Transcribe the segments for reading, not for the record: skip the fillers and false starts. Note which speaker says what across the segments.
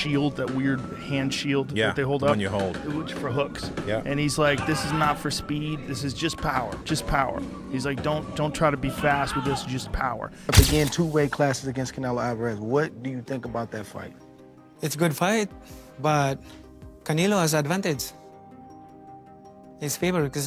Speaker 1: shield, that weird hand shield
Speaker 2: Yeah,
Speaker 1: that they hold
Speaker 2: the
Speaker 1: up.
Speaker 2: one you hold.
Speaker 1: Which for hooks.
Speaker 2: Yeah.
Speaker 1: And he's like, this is not for speed. This is just power. Just power. He's like, don't try to be fast with this. Just power.
Speaker 3: Again, 2 weight classes against Canelo Alvarez. What do you think about that fight?
Speaker 4: It's a good fight, but Canelo has advantage. His favor because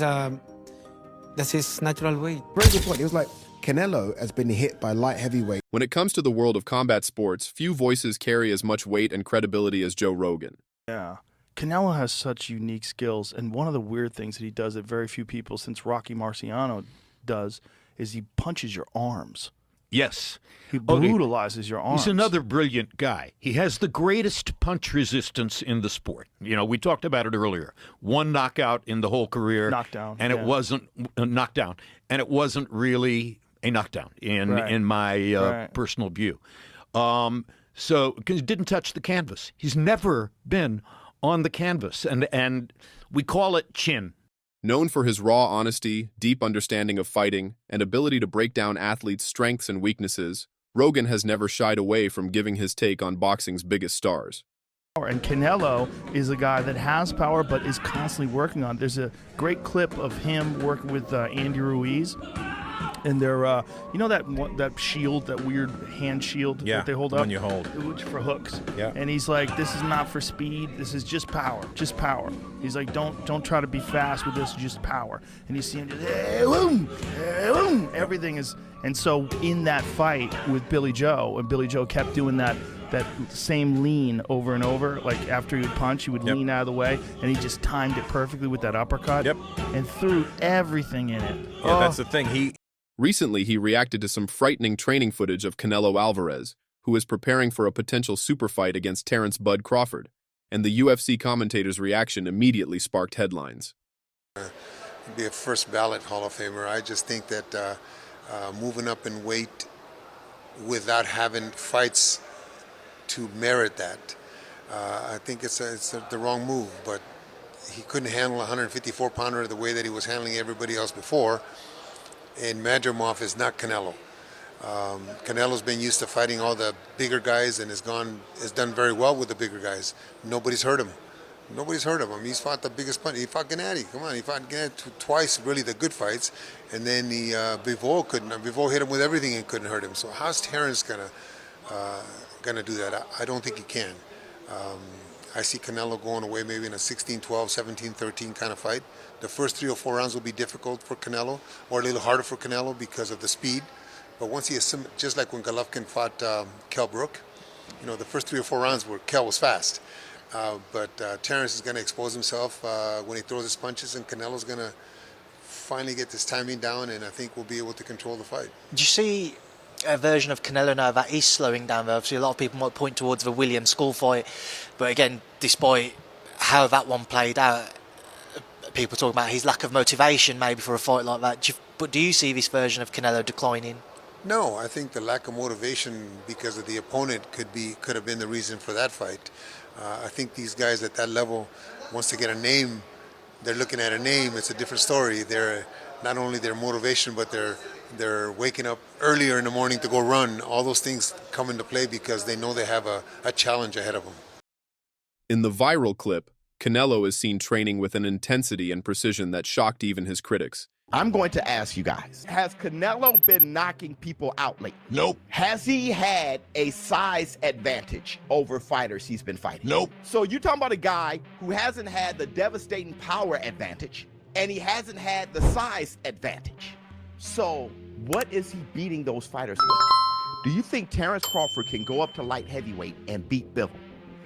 Speaker 4: that's his natural weight.
Speaker 5: Very good point. It was like Canelo has been hit by light heavyweight.
Speaker 6: When it comes to the world of combat sports, few voices carry as much weight and credibility as Joe Rogan.
Speaker 1: Yeah. Canelo has such unique skills, and one of the weird things that he does that very few people since Rocky Marciano does is he punches your arms.
Speaker 7: Yes.
Speaker 1: He brutalizes your arms.
Speaker 7: He's another brilliant guy. He has the greatest punch resistance in the sport. You know, we talked about it earlier. 1 knockout in the whole career.
Speaker 1: Knockdown.
Speaker 7: And
Speaker 1: yeah.
Speaker 7: it wasn't knockdown. And it wasn't really a knockdown in my personal view. So, because he didn't touch the canvas. He's never been on the canvas. And we call it chin.
Speaker 6: Known for his raw honesty, deep understanding of fighting, and ability to break down athletes' strengths and weaknesses, Rogan has never shied away from giving his take on boxing's biggest stars.
Speaker 1: And Canelo is a guy that has power but is constantly working on it. There's a great clip of him working with Andy Ruiz. And they're, you know that shield, that weird hand shield
Speaker 2: Yeah,
Speaker 1: that they hold
Speaker 2: the
Speaker 1: up?
Speaker 2: one you hold.
Speaker 1: Which for hooks.
Speaker 2: Yeah.
Speaker 1: And he's like, this is not for speed. This is just power. Just power. He's like, don't try to be fast with this. Just power. And you see him just, everything is. And so in that fight with Billy Joe, and Billy Joe kept doing that same lean over and over. Like after he would punch, he would lean out of the way, and he just timed it perfectly with that uppercut.
Speaker 2: Yep.
Speaker 1: And threw everything in it.
Speaker 2: Yeah, that's the thing.
Speaker 6: Recently, he reacted to some frightening training footage of Canelo Alvarez, who is preparing for a potential super fight against Terence "Bud" Crawford, and the UFC commentator's reaction immediately sparked headlines.
Speaker 8: Be a first ballot Hall of Famer. I just think that moving up in weight without having fights to merit that, I think it's the wrong move. But he couldn't handle a 154-pounder the way that he was handling everybody else before. And Madrimov is not Canelo. Canelo's been used to fighting all the bigger guys and has done very well with the bigger guys. Nobody's hurt him. Nobody's heard of him. He's fought the biggest punch. He fought Gennady. Come on, he fought Gennady twice, really the good fights, and then Bivol couldn't. Bivol hit him with everything and couldn't hurt him. So how's Terence gonna do that? I don't think he can. I see Canelo going away maybe in a 16-12, 17-13 kind of fight. The first 3 or 4 rounds will be difficult for Canelo, or a little harder for Canelo because of the speed. But once he just like when Golovkin fought Kell Brook, you know, the first 3 or 4 rounds where Kell was fast. But Terence is going to expose himself when he throws his punches, and Canelo's going to finally get this timing down, and I think we'll be able to control the fight.
Speaker 9: Do you see a version of Canelo now that is slowing down? Obviously, a lot of people might point towards the Williams School fight, but again, despite how that one played out, people talk about his lack of motivation maybe for a fight like that. But do you see this version of Canelo declining?
Speaker 8: No, I think the lack of motivation because of the opponent could have been the reason for that fight. I think these guys at that level, once they get a name, they're looking at a name. It's a different story. They're not only their motivation, but they're waking up earlier in the morning to go run. All those things come into play because they know they have a challenge ahead of them.
Speaker 6: In the viral clip, Canelo is seen training with an intensity and precision that shocked even his critics.
Speaker 10: I'm going to ask you guys, has Canelo been knocking people out lately? Nope. Has he had a size advantage over fighters he's been fighting? Nope. So you're talking about a guy who hasn't had the devastating power advantage, and he hasn't had the size advantage. So what is he beating those fighters with? Do you think Terence Crawford can go up to light heavyweight and beat Bivol?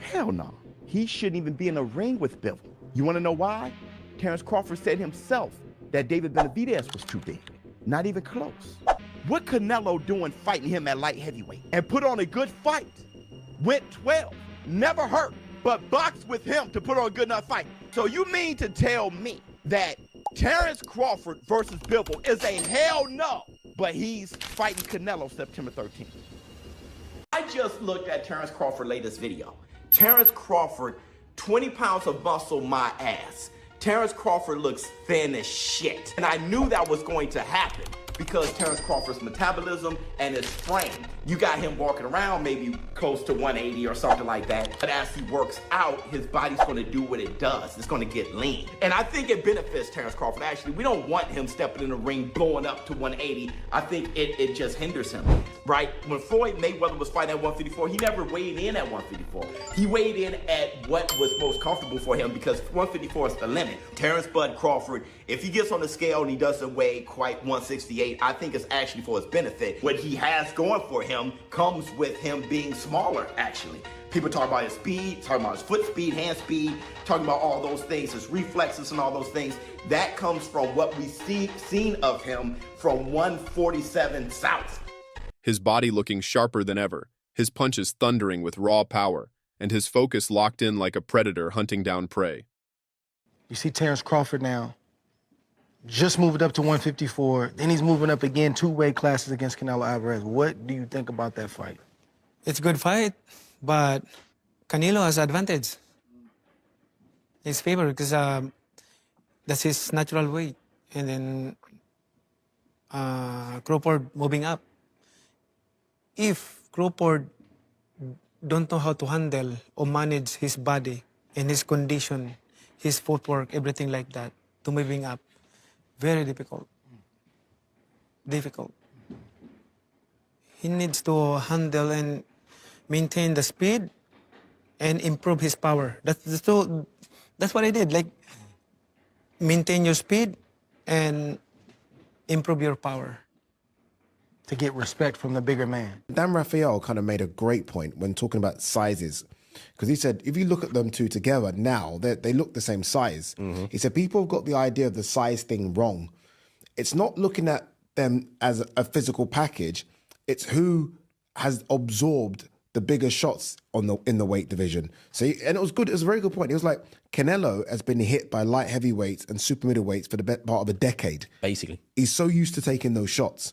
Speaker 10: Hell no. He shouldn't even be in a ring with Bivol. You want to know why? Terence Crawford said himself that David Benavidez was too big. Not even close. What Canelo doing fighting him at light heavyweight? And put on a good fight. Went 12. Never hurt. But boxed with him to put on a good enough fight. So you mean to tell me that Terence Crawford versus Bivol is a hell no, but he's fighting Canelo September 13th? I just looked at Terence Crawford's latest video. Terence Crawford, 20 pounds of muscle, my ass. Terence Crawford looks thin as shit. And I knew that was going to happen because Terence Crawford's metabolism and his frame. You got him walking around maybe close to 180 or something like that. But as he works out, his body's going to do what it does. It's going to get lean. And I think it benefits Terence Crawford. Actually, we don't want him stepping in the ring blowing up to 180. I think it just hinders him, right? When Floyd Mayweather was fighting at 154, he never weighed in at 154. He weighed in at what was most comfortable for him because 154 is the limit. Terence Bud Crawford, if he gets on the scale and he doesn't weigh quite 168, I think it's actually for his benefit. What he has going for him comes with him being smaller, actually. People talk about his speed, talking about his foot speed, hand speed, talking about all those things, his reflexes and all those things. That comes from what we've seen of him from 147 south.
Speaker 6: His body looking sharper than ever, his punches thundering with raw power, and his focus locked in like a predator hunting down prey.
Speaker 3: You see Terence Crawford now, just moving up to 154, then he's moving up again 2 weight classes against Canelo Alvarez. What do you think about that fight?
Speaker 4: It's a good fight, but Canelo has advantage. He's favored because that's his natural weight. And then Crawford moving up. If Crawford don't know how to handle or manage his body and his condition, his footwork, everything like that, to moving up, very difficult. Difficult. He needs to handle and maintain the speed and improve his power. That's what I did. Like, maintain your speed and improve your power.
Speaker 3: To get respect from the bigger man.
Speaker 5: Dan Rafael kind of made a great point when talking about sizes. Because he said, if you look at them two together now, they look the same size. He said, people have got the idea of the size thing wrong. It's not looking at them as a physical package. It's who has absorbed the bigger shots in the weight division. So, and it was good. It was a very good point. He was like, Canelo has been hit by light heavyweights and super middleweights for the best part of a decade.
Speaker 2: Basically.
Speaker 5: He's so used to taking those shots.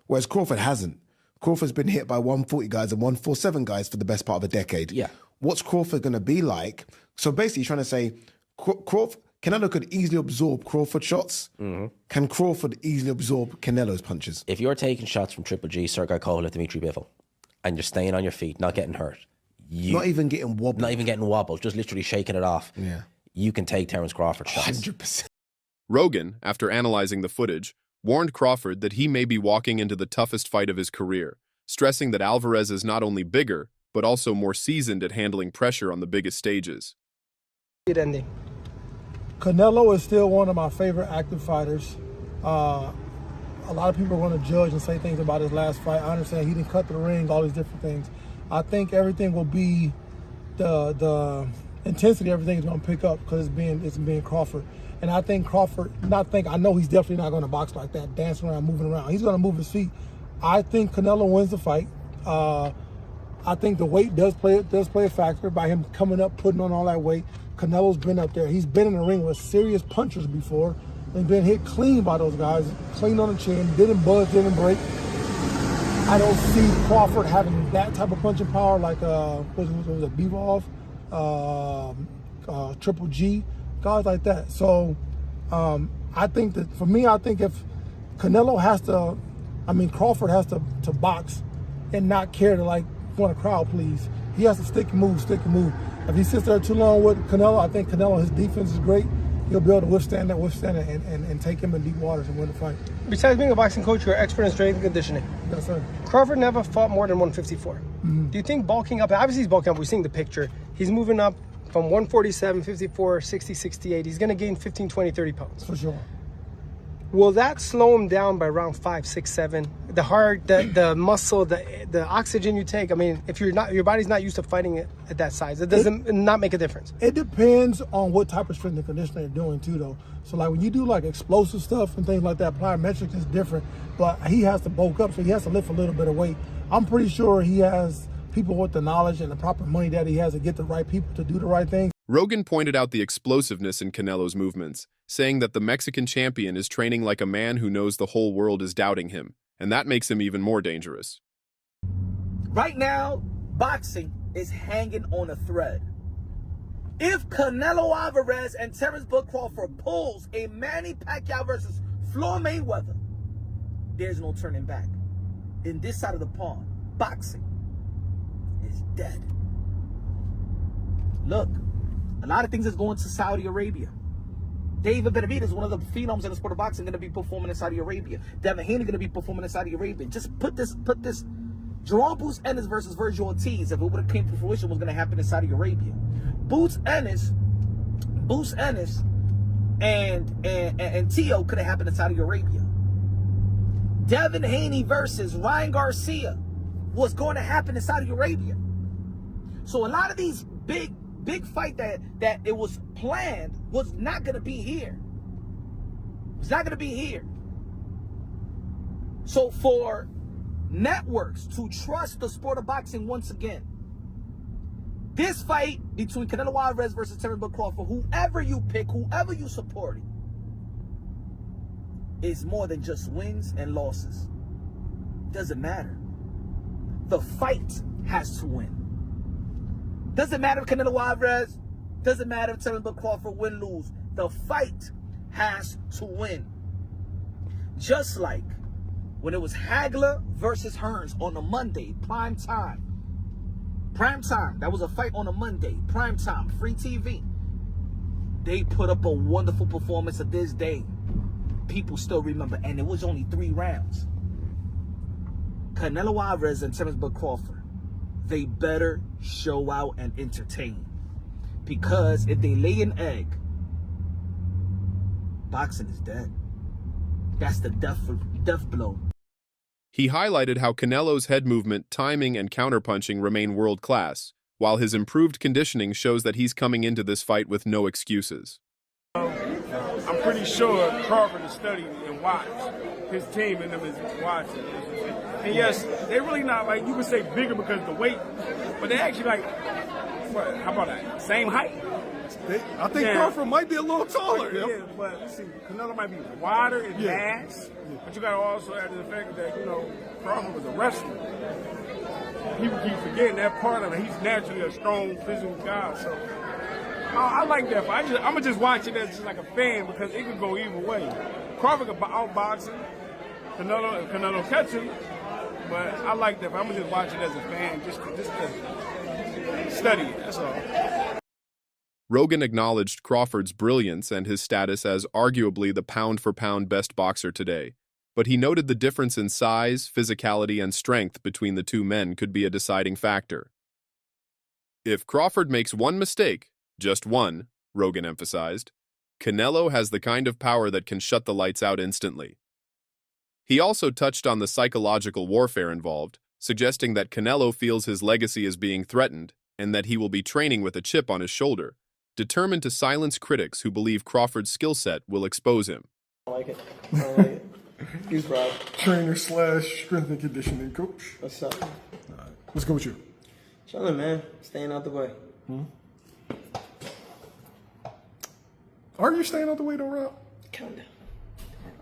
Speaker 5: Whereas Crawford hasn't. Crawford's been hit by 140 guys and 147 guys for the best part of a decade.
Speaker 2: Yeah.
Speaker 5: What's Crawford going to be like? So basically, he's trying to say, Canelo could easily absorb Crawford shots. Can Crawford easily absorb Canelo's punches?
Speaker 2: If you're taking shots from Triple G, Sergey Kovalev, Dimitri Bivol, and you're staying on your feet, not getting hurt,
Speaker 5: not even getting wobbled.
Speaker 2: Not even getting wobbled, just literally shaking it off.
Speaker 5: Yeah.
Speaker 2: You can take Terence Crawford shots.
Speaker 5: 100%.
Speaker 6: Rogan, after analyzing the footage, warned Crawford that he may be walking into the toughest fight of his career, stressing that Alvarez is not only bigger, but also more seasoned at handling pressure on the biggest stages.
Speaker 11: Good ending. Canelo is still one of my favorite active fighters. A lot of people are going to judge and say things about his last fight. I understand he didn't cut the ring, all these different things. I think everything will be the intensity. Everything is going to pick up because it's being Crawford. And I think Crawford, I know he's definitely not going to box like that, dancing around, moving around. He's going to move his feet. I think Canelo wins the fight. I think the weight does play a factor by him coming up, putting on all that weight. Canelo's been up there. He's been in the ring with serious punchers before and been hit clean by those guys, clean on the chin, didn't budge, didn't break. I don't see Crawford having that type of punching power like was it Bivol, Triple G, guys like that. So I think that for me, I think if Canelo Crawford has to box and not care to like want a crowd please. He has to stick and move. If he sits there too long with Canelo, I think Canelo, his defense is great. He'll be able to withstand it and take him in deep waters and win the fight.
Speaker 12: Besides being a boxing coach, you're an expert in strength and conditioning.
Speaker 11: Yes, sir.
Speaker 12: Crawford never fought more than 154. Do you think bulking up, obviously he's bulking up, we're seeing the picture, he's moving up from 147, 54, 60, 68, he's going to gain 15, 20, 30 pounds.
Speaker 11: For sure.
Speaker 12: Will that slow him down by around 5, 6, 7? The heart, the muscle, the oxygen you take. I mean, if your body's not used to fighting it at that size, it doesn't not make a difference.
Speaker 11: It depends on what type of strength and conditioning you're doing too, though. So like when you do like explosive stuff and things like that, plyometrics is different. But he has to bulk up, so he has to lift a little bit of weight. I'm pretty sure he has people with the knowledge and the proper money that he has to get the right people to do the right thing.
Speaker 6: Rogan pointed out the explosiveness in Canelo's movements, saying that the Mexican champion is training like a man who knows the whole world is doubting him, and that makes him even more dangerous.
Speaker 13: Right now, boxing is hanging on a thread. If Canelo Alvarez and Terence Crawford pulls a Manny Pacquiao versus Floyd Mayweather, there's no turning back. In this side of the pond, boxing is dead. Look, a lot of things is going to Saudi Arabia. David Benavidez, one of the phenoms in the sport of boxing, going to be performing in Saudi Arabia. Devin Haney going to be performing in Saudi Arabia. Just put this. Jerome Boots Ennis versus Virgil Ortiz, if it would have came to fruition, was going to happen in Saudi Arabia. Boots Ennis, and Tio could have happened in Saudi Arabia. Devin Haney versus Ryan Garcia was going to happen in Saudi Arabia. So a lot of these big fight that it was planned was not going to be here. It's not going to be here. So for networks to trust the sport of boxing once again, this fight between Canelo Alvarez versus Terence Crawford, whoever you pick, whoever you support, is more than just wins and losses. Doesn't matter. The fight has to win. Doesn't matter if Canelo Alvarez, doesn't matter if Terence Crawford win, lose. The fight has to win. Just like when it was Hagler versus Hearns on a Monday, prime time. Prime time. That was a fight on a Monday, prime time, free TV. They put up a wonderful performance to this day. People still remember, and it was only 3 rounds. Canelo Alvarez and Terence Crawford, they better show out and entertain. Because if they lay an egg, boxing is dead. That's the death blow.
Speaker 6: He highlighted how Canelo's head movement, timing, and counterpunching remain world-class, while his improved conditioning shows that he's coming into this fight with no excuses.
Speaker 14: I'm pretty sure Crawford is studying and watched. His team and them is watching. And yes, they're really not like, you would say bigger because of the weight, but they actually like, what, how about that? Same height?
Speaker 11: I think Crawford might be a little taller.
Speaker 14: Yeah, but let's see, Canelo might be wider in mass, but you got to also add the fact that, Crawford was a wrestler. People keep forgetting that part of it. He's naturally a strong, physical guy, so I like that. I'm going to just watch it as just like a fan because it could go either way. Crawford could outbox him, Canelo catch him, but I like that. I'm going to just watch it as a fan, just to study it, that's all.
Speaker 6: Rogan acknowledged Crawford's brilliance and his status as arguably the pound-for-pound best boxer today, but he noted the difference in size, physicality, and strength between the two men could be a deciding factor. If Crawford makes one mistake, just one, Rogan emphasized, Canelo has the kind of power that can shut the lights out instantly. He also touched on the psychological warfare involved, suggesting that Canelo feels his legacy is being threatened and that he will be training with a chip on his shoulder, determined to silence critics who believe Crawford's skill set will expose him.
Speaker 15: I like it. I like it. He's proud.
Speaker 11: Trainer / strength and conditioning coach.
Speaker 15: What's up?
Speaker 11: All right. What's good with you?
Speaker 15: Chilling, man. Staying out the way.
Speaker 11: Are you staying out the way though, Rob?
Speaker 15: Kinda.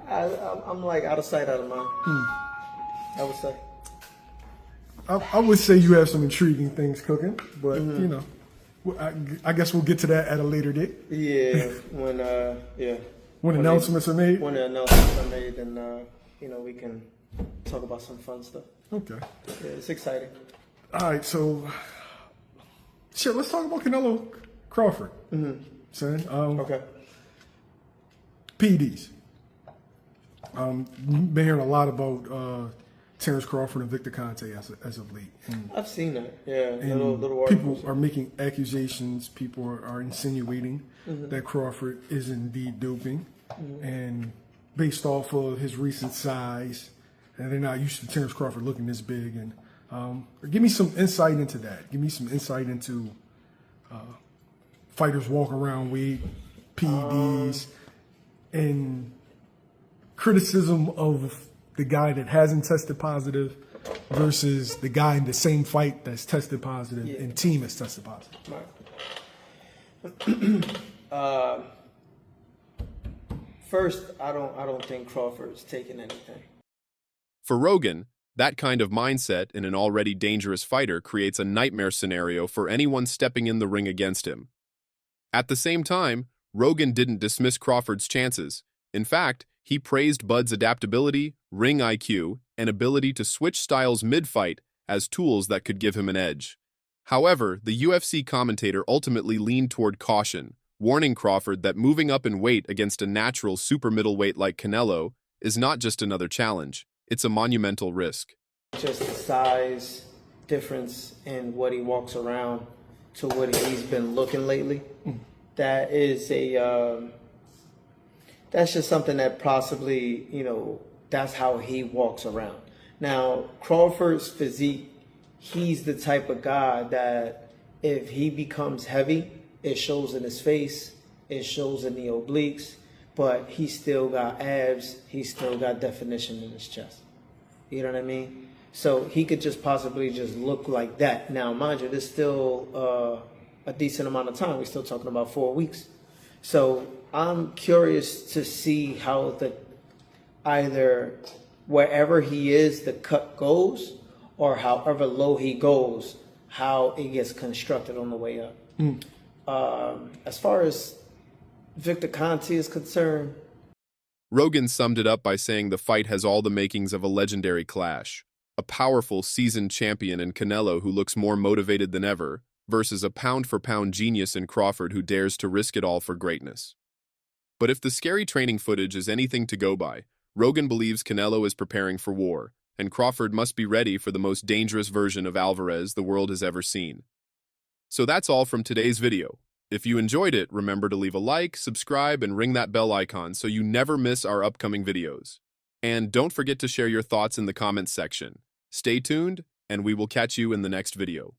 Speaker 15: I'm like out of sight, out of mind. I would say.
Speaker 11: I would say you have some intriguing things cooking, but I guess we'll get to that at a later date.
Speaker 15: Yeah, when
Speaker 11: announcements are made.
Speaker 15: When the announcements are made, then we can talk about some fun stuff.
Speaker 11: Okay.
Speaker 15: Yeah, it's exciting.
Speaker 11: All right, so let's talk about Canelo Crawford.
Speaker 15: Okay.
Speaker 11: PEDs. Been hearing a lot about Terence Crawford and Victor Conte as of late.
Speaker 15: I've seen that. Yeah,
Speaker 11: and
Speaker 15: little
Speaker 11: people are making accusations. People are insinuating that Crawford is indeed doping, and based off of his recent size, and they're not used to Terence Crawford looking this big. And give me some insight into that. Give me some insight into fighters walk around weight, PEDs, and criticism of the guy that hasn't tested positive versus the guy in the same fight that's tested positive and team that's tested positive.
Speaker 15: Right. First, I don't think Crawford's taking anything.
Speaker 6: For Rogan, that kind of mindset in an already dangerous fighter creates a nightmare scenario for anyone stepping in the ring against him. At the same time, Rogan didn't dismiss Crawford's chances. In fact, He praised Bud's adaptability, ring IQ, and ability to switch styles mid-fight as tools that could give him an edge. However, the UFC commentator ultimately leaned toward caution, warning Crawford that moving up in weight against a natural super middleweight like Canelo is not just another challenge, it's a monumental risk.
Speaker 15: Just the size difference in what he walks around to what he's been looking lately. That is that's just something that possibly, that's how he walks around. Now, Crawford's physique, he's the type of guy that if he becomes heavy, it shows in his face, it shows in the obliques, but he still got abs, he still got definition in his chest. You know what I mean? So he could just possibly just look like that. Now, mind you, there's still a decent amount of time. We're still talking about 4 weeks. So I'm curious to see how either wherever he is, the cut goes, or however low he goes, how it gets constructed on the way up. As far as Victor Conte is concerned,
Speaker 6: Rogan summed it up by saying the fight has all the makings of a legendary clash. A powerful, seasoned champion in Canelo who looks more motivated than ever, versus a pound-for-pound genius in Crawford who dares to risk it all for greatness. But if the scary training footage is anything to go by, Rogan believes Canelo is preparing for war, and Crawford must be ready for the most dangerous version of Alvarez the world has ever seen. So that's all from today's video. If you enjoyed it, remember to leave a like, subscribe, and ring that bell icon so you never miss our upcoming videos. And don't forget to share your thoughts in the comments section. Stay tuned, and we will catch you in the next video.